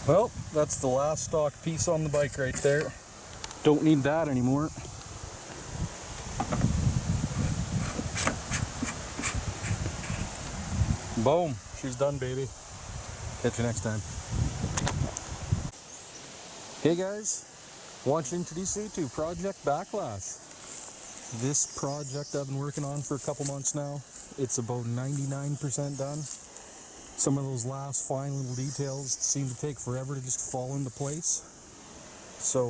Well, that's the last stock piece on the bike right there. Don't need that anymore. Boom, she's done, baby. Catch you next time. Hey guys, want to introduce you to Project Backlash. This project I've been working on for a couple months now. It's about 99% done. Some of those last fine little details seem to take forever to just fall into place. So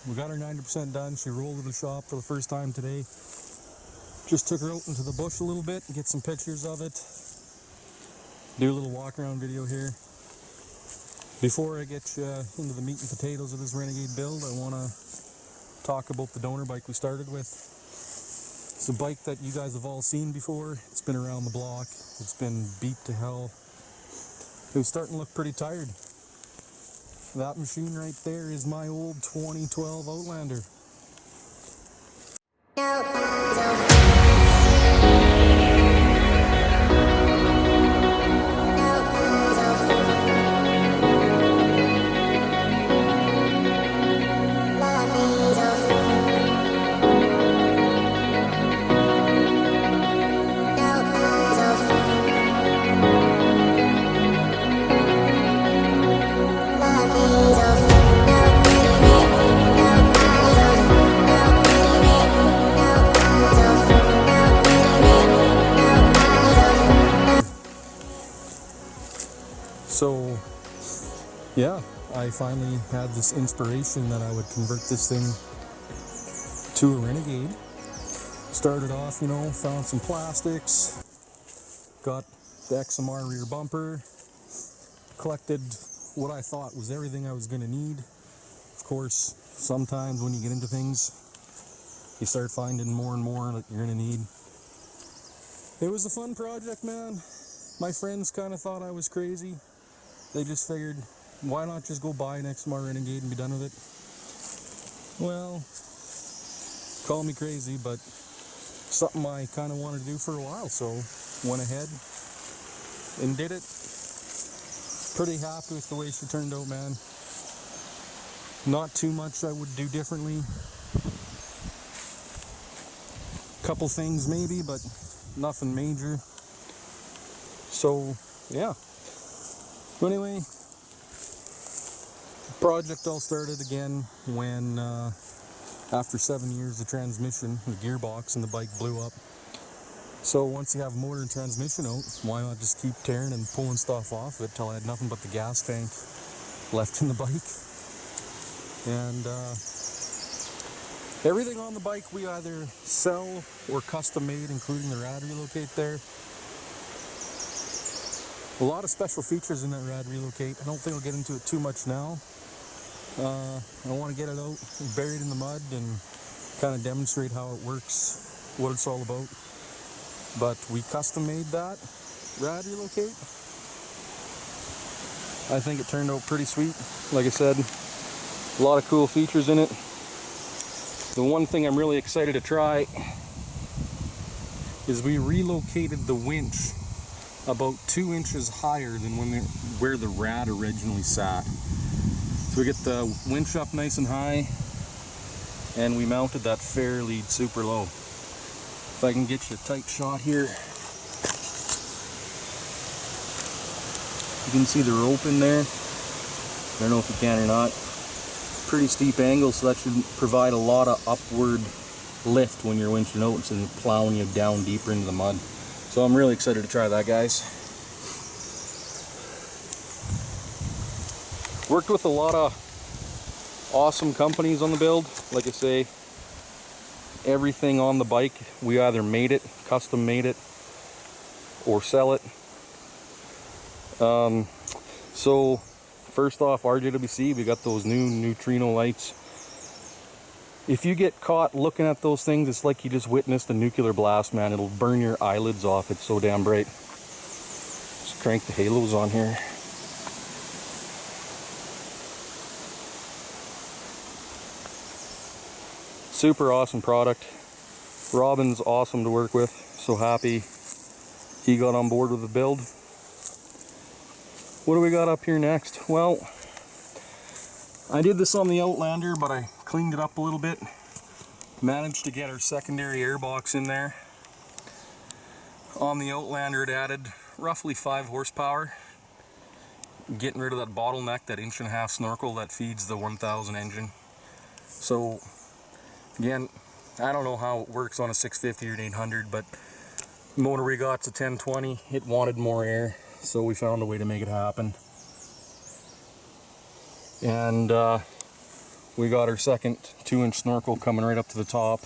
we got her 90% done. She rolled to the shop for the first time today. Just took her out into the bush a little bit and get some pictures of it. Do a little walk around video here. Before I get you into the meat and potatoes of this Renegade build, I want to talk about the donor bike we started with. It's a bike that you guys have all seen before. It's been around the block. It's been beat to hell. It was starting to look pretty tired. That machine right there is my old 2012 Outlander. So, yeah, I finally had this inspiration that I would convert this thing to a Renegade. Started off, found some plastics, got the XMR rear bumper, collected what I thought was everything I was going to need. Of course, sometimes when you get into things, you start finding more and more that you're going to need. It was a fun project, man. My friends kind of thought I was crazy. They just figured, why not just go buy an XMR Renegade and be done with it? Well, call me crazy, but something I kind of wanted to do for a while, so went ahead and did it. Pretty happy with the way she turned out, man. Not too much I would do differently. Couple things maybe, but nothing major. So, yeah. So anyway, the project all started again when, after 7 years, the transmission, the gearbox in the bike blew up. So once you have motor and transmission out, why not just keep tearing and pulling stuff off it till I had nothing but the gas tank left in the bike. And everything on the bike we either sell or custom made, including the rad relocate there. A lot of special features in that rad relocate. I don't think I'll get into it too much now. I want to get it out, buried in the mud, and kind of demonstrate how it works, what it's all about. But we custom made that rad relocate. I think it turned out pretty sweet. Like I said, a lot of cool features in it. The one thing I'm really excited to try is we relocated the winch about 2 inches higher than where the rad originally sat. So we get the winch up nice and high, and we mounted that fair lead super low. If I can get you a tight shot here, you can see the rope in there. I don't know if you can or not. Pretty steep angle, so that should provide a lot of upward lift when you're winching out instead of plowing you down deeper into the mud. So I'm really excited to try that, guys. Worked with a lot of awesome companies on the build. Like I say, everything on the bike, we either made it, custom made it, or sell it. So first off, RJWC, we got those new neutrino lights. If you get caught looking at those things, it's like you just witnessed a nuclear blast, man. It'll burn your eyelids off. It's so damn bright. Just crank the halos on here. Super awesome product. Robin's awesome to work with. So happy he got on board with the build. What do we got up here next? Well, I did this on the Outlander, but I cleaned it up a little bit. Managed to get our secondary airbox in there. On the Outlander it added roughly 5 horsepower. Getting rid of that bottleneck, that 1.5-inch snorkel that feeds the 1000 engine. So again, I don't know how it works on a 650 or an 800, but the motor we got's a 1020. It wanted more air, so we found a way to make it happen. And we got our second 2-inch snorkel coming right up to the top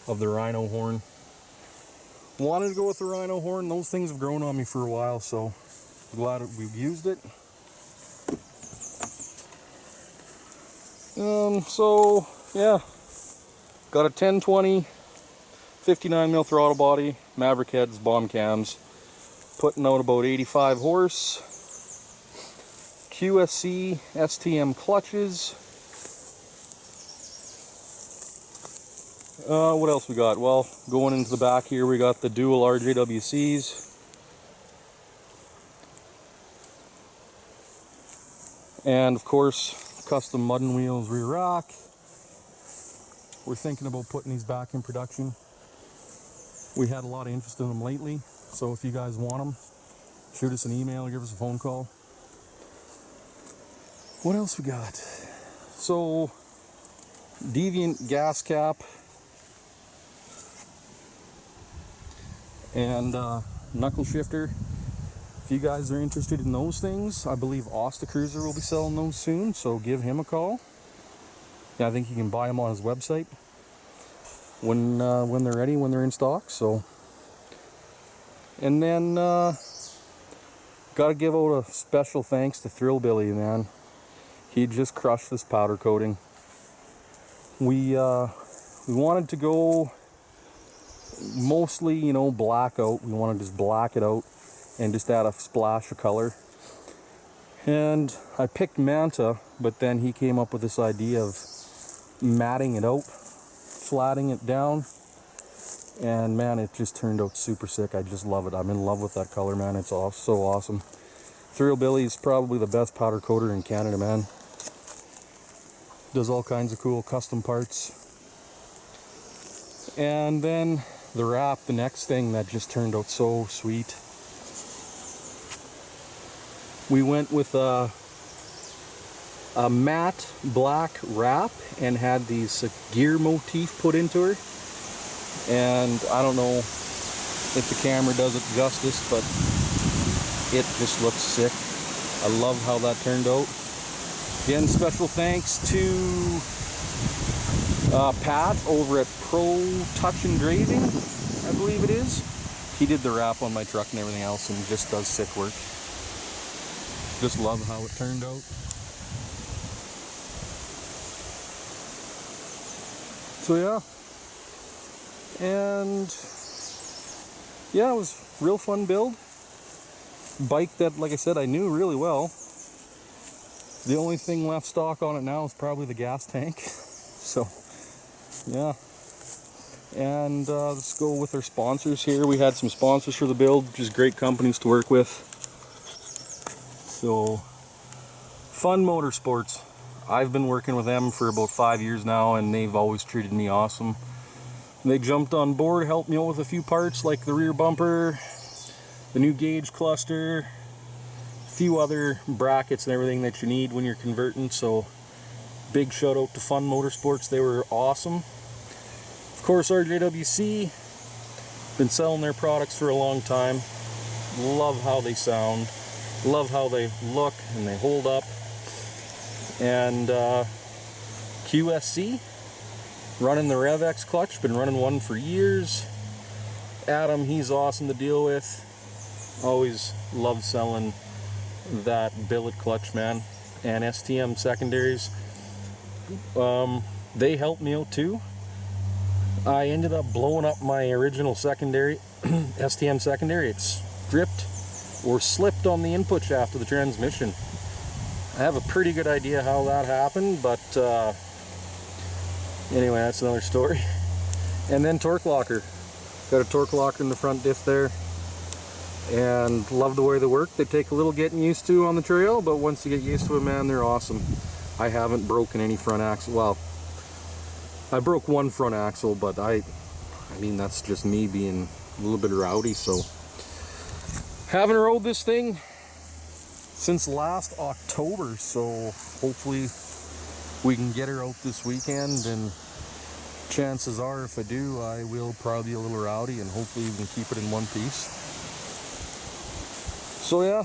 of the rhino horn. Wanted to go with the rhino horn. Those things have grown on me for a while, so glad we've used it. So yeah, got a 1020 59mm throttle body, Maverick heads, bomb cams, putting out about 85 horse. QSC STM clutches. What else we got? Well, going into the back here, we got the dual rjwcs. And of course, custom mud and wheels rear rack. We're thinking about putting these back in production. We had a lot of interest in them lately, so if you guys want them, shoot us an email or give us a phone call. What else we got? So, deviant gas cap and knuckle shifter. If you guys are interested in those things, I believe Osta Cruiser will be selling those soon, so give him a call. Yeah, I think you can buy them on his website when they're ready, when they're in stock. So, and then got to give out a special thanks to Thrill Billy, man. He just crushed this powder coating. We wanted to go mostly, you know, black out. We want to just black it out and just add a splash of color. And I picked Manta, but then he came up with this idea of matting it out, flatting it down, and man, it just turned out super sick. I just love it. I'm in love with that color, man. It's so awesome. Thrill Billy's probably the best powder coater in Canada, man. Does all kinds of cool custom parts. And then the wrap, the next thing that just turned out so sweet. We went with a matte black wrap and had these gear motif put into her. And I don't know if the camera does it justice, but it just looks sick. I love how that turned out. Again, special thanks to Pat over at Pro Touch Engraving, I believe it is. He did the wrap on my truck and everything else, and just does sick work. Just love how it turned out. So yeah, and yeah, it was a real fun build. Bike that, like I said, I knew really well. The only thing left stock on it now is probably the gas tank. So yeah, and let's go with our sponsors here. We had some sponsors for the build, just great companies to work with. So Fun Motorsports, I've been working with them for about 5 years now, and they've always treated me awesome. They jumped on board, helped me out with a few parts like the rear bumper, the new gauge cluster, a few other brackets and everything that you need when you're converting. So big shout out to Fun Motorsports, they were awesome. Of course, rjwc, been selling their products for a long time. Love how they sound, love how they look and they hold up. And QSC, running the RevX clutch, been running one for years. Adam, he's awesome to deal with. Always loved selling that billet clutch, man. And STM secondaries, they helped me out too. I ended up blowing up my original secondary, STM secondary. It stripped or slipped on the input shaft of the transmission. I have a pretty good idea how that happened, but anyway, that's another story. And then torque locker. Got a torque locker in the front diff there. And love the way they work. They take a little getting used to on the trail, but once you get used to it, man, they're awesome. I haven't broken any front axle. Well, I broke one front axle, but I mean, that's just me being a little bit rowdy. So haven't rode this thing since last October, so hopefully we can get her out this weekend, and chances are if I do, I will probably be a little rowdy, and hopefully we can keep it in one piece. So yeah,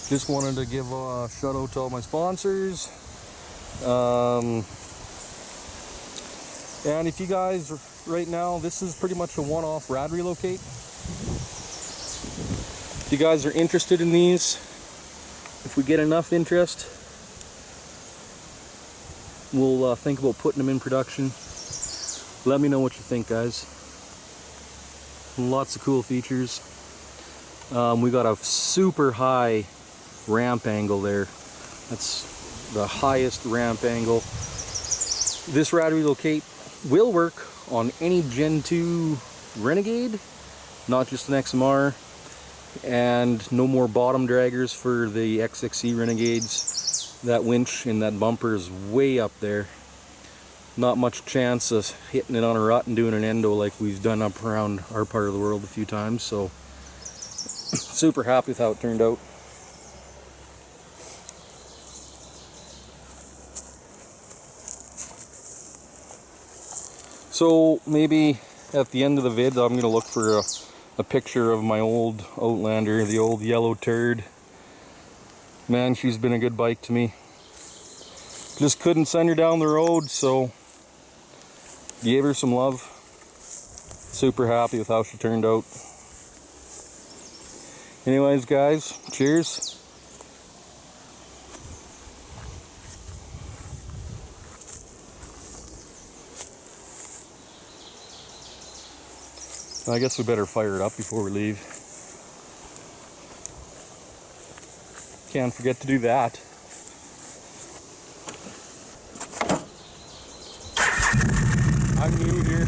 just wanted to give a shout out to all my sponsors. And if you guys, right now, this is pretty much a one-off rad relocate. If you guys are interested in these, if we get enough interest, we'll think about putting them in production. Let me know what you think, guys. Lots of cool features. We got a super high ramp angle there. That's the highest ramp angle. This rad relocate will work on any Gen 2 Renegade, not just an XMR, and no more bottom draggers for the XXC Renegades. That winch and that bumper is way up there. Not much chance of hitting it on a rut and doing an endo like we've done up around our part of the world a few times. So super happy with how it turned out. So maybe at the end of the vid, I'm gonna look for a picture of my old Outlander, the old yellow turd. Man, she's been a good bike to me. Just couldn't send her down the road, so gave her some love. Super happy with how she turned out. Anyways, guys, cheers. I guess we better fire it up before we leave. Can't forget to do that. I'm new here.